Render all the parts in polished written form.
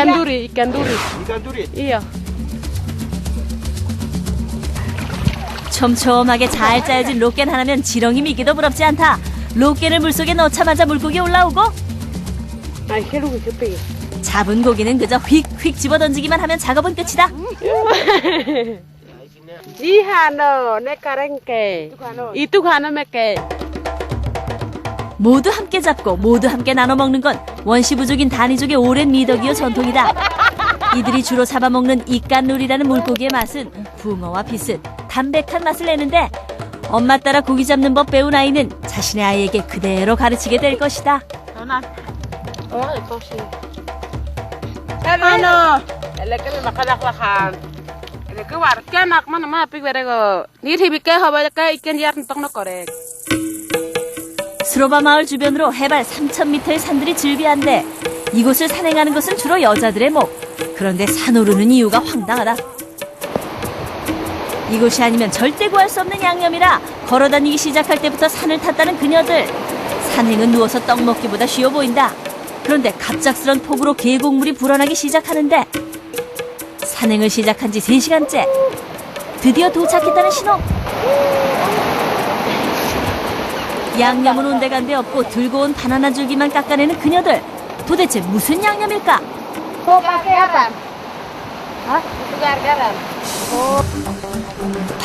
Ikan duri, ikan duri. Ikan duri. Iya. 촘촘하게 잘 짜여진 롯겐 하나면 지렁이 미기도 부럽지 않다. 롯겐을 물속에 넣자마자 물고기 올라오고 Ay, cái lùi cái tì. 잡은 고기는 그저 휙휙 집어던지기만 하면 작업은 끝이다. Ihano, ne karengke. Itu hano meke. 모두 함께 잡고 모두 함께 나눠 먹는 건 원시부족인 다니족의 오랜 미덕이요 전통이다. 이들이 주로 잡아먹는 이깐룰이라는 물고기의 맛은 붕어와 비슷 담백한 맛을 내는데 엄마 따라 고기 잡는 법 배운 아이는 자신의 아이에게 그대로 가르치게 될 것이다. Oh, ikaw siya. Ano? Eleke na makalakwakan. Eleke warga nak mana mapik berego. Ni hibike habalaka ikan yarn tok no korek. 스로바 마을 주변으로 해발 3,000m의 산들이 즐비한데 이곳을 산행하는 것은 주로 여자들의 목. 그런데 산오르는 이유가 황당하다. 이곳이 아니면 절대 구할 수 없는 양념이라 걸어다니기 시작할 때부터 산을 탔다는 그녀들. 산행은 누워서 떡 먹기보다 쉬워 보인다. 그런데 갑작스런 폭우로 계곡물이 불어나기 시작하는데 산행을 시작한 지 3시간째. 드디어 도착했다는 신호. 양념은 온데간데 없고 들고 온 바나나 줄기만 깎아내는 그녀들. 도대체 무슨 양념일까?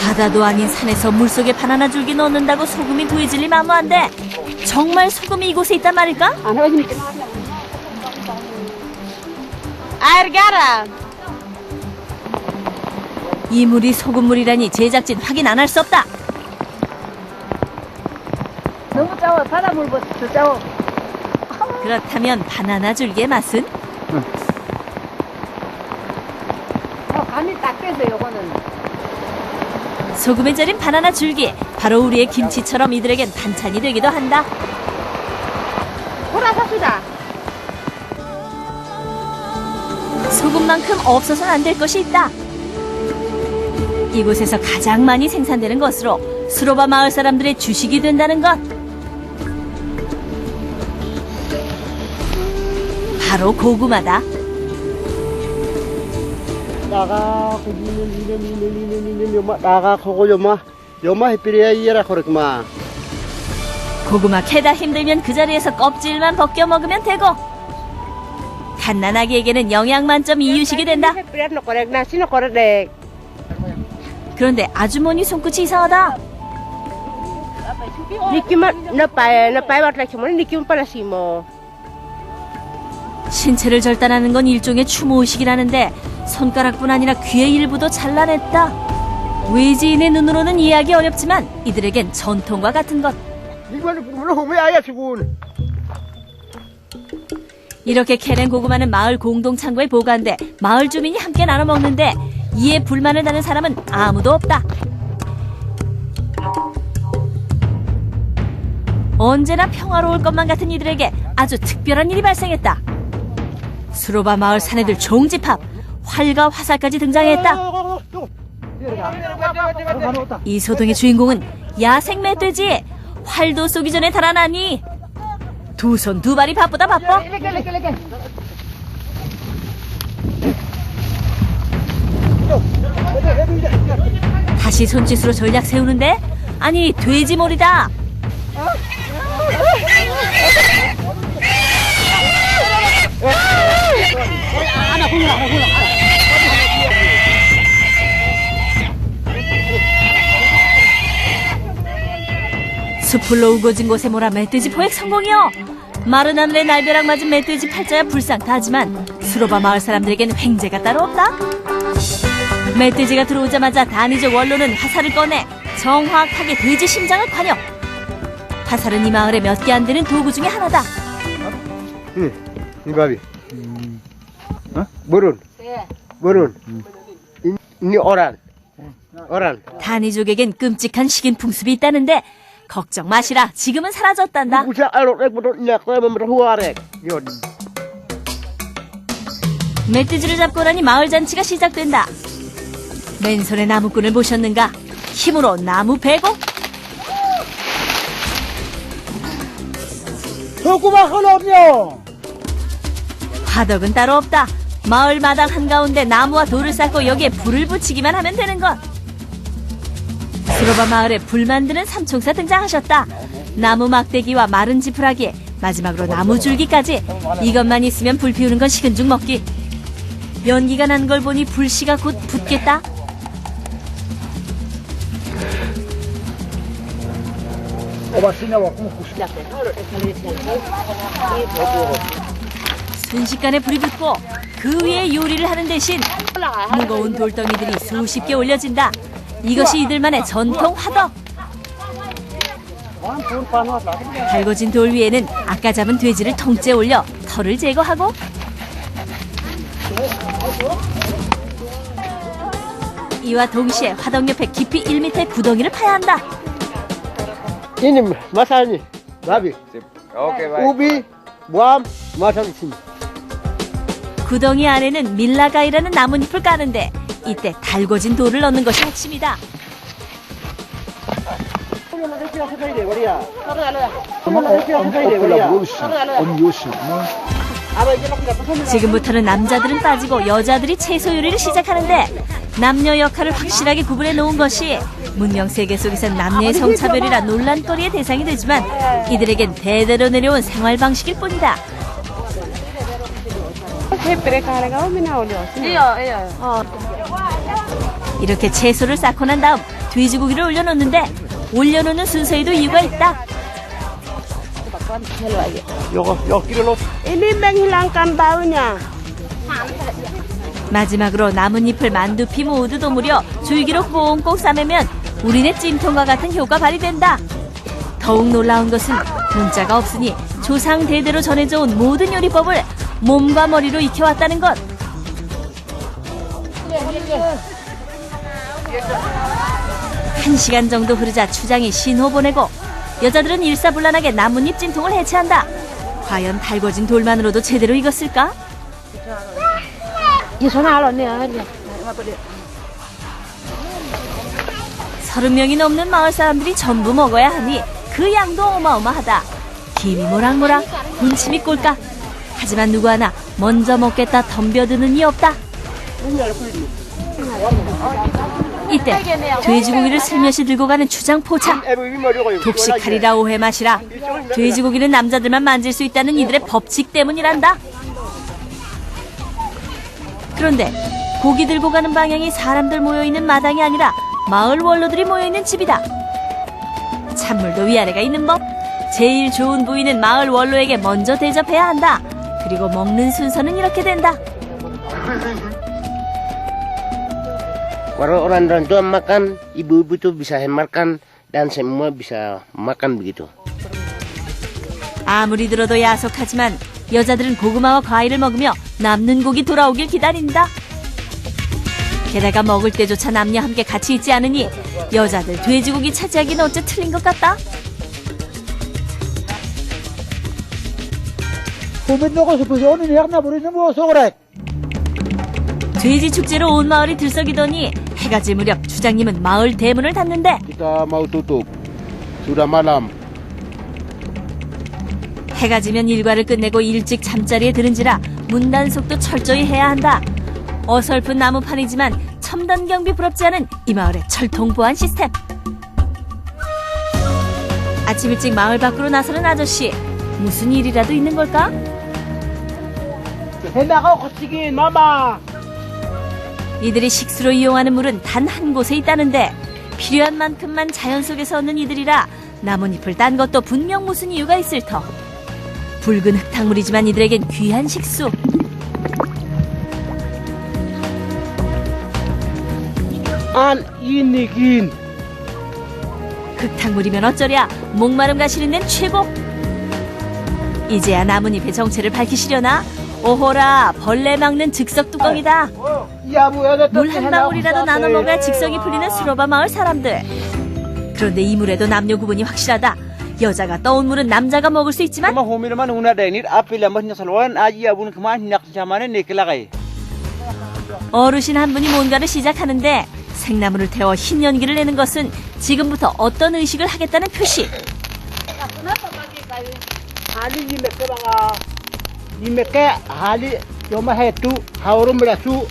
바다도 아닌 산에서 물속에 바나나 줄기 넣는다고 소금이 구해질리 만무한데 정말 소금이 이곳에 있단 말일까? Air garam. 이 물이 소금물이라니 제작진 확인 안 할 수 없다. 너무 짜워. 바닷물보다 더 짜워. 그렇다면 바나나 줄기의 맛은? 간이 딱 돼서 요거는. 소금에 절인 바나나 줄기. 바로 우리의 김치처럼 이들에겐 반찬이 되기도 한다. Kurasa 소금만큼 없어서는 안 될 것이 있다. 이곳에서 가장 많이 생산되는 것으로 스로바 마을 사람들의 주식이 된다는 것. 바로 고구마다. Daga kunin yoma daga kogo yoma hepiria 이라 그랬구만. 고구마 캐다 힘들면 그 자리에서 껍질만 벗겨 먹으면 되고 갓난아기에게는 영양 만점 이유식이 된다. Pirat no korek nasi no korek dek. 그런데 아주머니 손끝이 이상하다. Nikiman na pay bat lagi mo nikim pala simo. 신체를 절단하는 건 일종의 추모의식이라는데 손가락뿐 아니라 귀의 일부도 잘라냈다. 외지인의 눈으로는 이해하기 어렵지만 이들에겐 전통과 같은 것. 이거는 호메아야 지군. 이렇게 캐낸 고구마는 마을 공동창고에 보관돼 마을 주민이 함께 나눠 먹는데 이에 불만을 다는 사람은 아무도 없다. 언제나 평화로울 것만 같은 이들에게 아주 특별한 일이 발생했다. 스로바 마을 사내들 종집합, 활과 화살까지 등장했다. 이 소동의 주인공은 야생 멧돼지. 활도 쏘기 전에 달아나니 두 손 두 발이 바쁘다 바빠. 다시 손짓으로 전략 세우는데 아니 돼지몰이다. 숲을로 우거진 곳에 몰아 멧돼지 포획 성공이요. 마른 하늘에 날벼락 맞은 멧돼지 팔자야 불쌍하지만 스로바 마을 사람들에겐 횡재가 따로 없다. 멧돼지가 들어오자마자 다니족 원로는 화살을 꺼내 정확하게 돼지 심장을 관여. 화살은 이 마을에 몇 개 안 되는 도구 중에 하나다. 이바비. 물은. 이 오란. 다니족에겐 끔찍한 식인 풍습이 있다는데 걱정 마시라. 지금은 사라졌단다. 멧돼지를 잡고 나니 마을 잔치가 시작된다. 맨손에 나무꾼을 보셨는가? 힘으로 나무 베고 고구마 하나 없냐? 화덕은 따로 없다. 마을 마당 한가운데 나무와 돌을 쌓고 여기에 불을 붙이기만 하면 되는 것. 수로바 마을에 불 만드는 삼총사 등장하셨다. 나무 막대기와 마른 지푸라기, 마지막으로 나무 줄기까지. 이것만 있으면 불 피우는 건 식은 죽 먹기. 연기가 난 걸 보니 불씨가 곧 붙겠다. 순식간에 불이 붙고 그 위에 요리를 하는 대신 무거운 돌덩이들이 수십 개 올려진다. 이것이 이들만의 전통 화덕. 달궈진 돌 위에는 아까 잡은 돼지를 통째 올려 털을 제거하고 이와 동시에 화덕 옆에 깊이 1m의 구덩이를 파야 한다. Ini masalahnya, babi. Ubi, buam, masalah di sini. 구덩이 안에는 밀라가이라는 나뭇잎을 까는데 이때 달궈진 돌을 넣는 것이 핵심이다. 지금부터는 남자들은 빠지고 여자들이 채소 요리를 시작하는데 남녀 역할을 확실하게 구분해 놓은 것이 문명 세계 속에선 남녀의 성차별이라 논란거리의 대상이 되지만 이들에겐 대대로 내려온 생활 방식일 뿐이다. 이렇게 채소를 쌓고 난 다음 돼지고기를 올려놓는데 올려놓는 순서에도 이유가 있다. Ini menghilangkan baunya. 마지막으로 나뭇잎을 만두피 모두 도무려 줄기로 꽁꽁 싸매면 우리네 찜통과 같은 효과 발휘된다. 더욱 놀라운 것은 문자가 없으니 조상 대대로 전해져 온 모든 요리법을 몸과 머리로 익혀왔다는 것. 한 시간 정도 흐르자 추장이 신호 보내고 여자들은 일사불란하게 나뭇잎 찜통을 해체한다. 과연 달궈진 돌만으로도 제대로 익었을까? 30명이 넘는 마을 사람들이 전부 먹어야 하니 그 양도 어마어마하다. 김이 모락모락, 군침이 꼴까. 하지만 누구 하나 먼저 먹겠다 덤벼드는 이 없다. 이때 돼지고기를 슬며시 들고 가는 추장 포착. 독식하리라 오해 마시라. 돼지고기는 남자들만 만질 수 있다는 이들의 법칙 때문이란다. 그런데 고기 들고 가는 방향이 사람들 모여있는 마당이 아니라 마을 원로들이 모여있는 집이다. 찬물도 위아래가 있는 법. 제일 좋은 부위는 마을 원로에게 먼저 대접해야 한다. 그리고 먹는 순서는 이렇게 된다. Kalau orang tua makan, ibu-ibu itu bisa hemarkan dan semua bisa makan begitu. 아무리 들어도 야속하지만 여자들은 고구마와 과일을 먹으며 남는 고기 돌아오길 기다린다. 게다가 먹을 때조차 남녀 함께 같이 있지 않으니 여자들 돼지고기 차지하기는 어째 틀린 것 같다. 돼지 축제로 온 마을이 들썩이더니 해가 질 무렵 주장님은 마을 대문을 닫는데 Kita mau tutup. Sudah malam. 해가 지면 일과를 끝내고 일찍 잠자리에 들은지라 문 단속도 철저히 해야 한다. 어설픈 나무판이지만 첨단 경비 부럽지 않은 이 마을의 철통 보안 시스템. 아침 일찍 마을 밖으로 나서는 아저씨. 무슨 일이라도 있는 걸까? 이들이 식수로 이용하는 물은 단 한 곳에 있다는데 필요한 만큼만 자연 속에서 얻는 이들이라 나뭇잎을 딴 것도 분명 무슨 이유가 있을 터. 붉은 흙탕물이지만 이들에겐 귀한 식수. An ini gin. 흙탕물이면 어쩌랴. 목마름 가시는 데는 최고. 이제야 나뭇잎의 정체를 밝히시려나? 오호라, 벌레 막는 즉석 뚜껑이다. 물 한 방울이라도 나눠 먹어야 직성이 풀리는 수로바 마을 사람들. 그런데 이 물에도 남녀 구분이 확실하다. 여자가 떠온 물은 남자가 먹을 수 있지만 어르신 한 분이 뭔가를 시작하는데 생나무를 태워 흰 연기를 내는 것은 지금부터 어떤 의식을 하겠다는 표시. Ali ni meke banga. Ni meke hali Cuma itu, haurum berasu,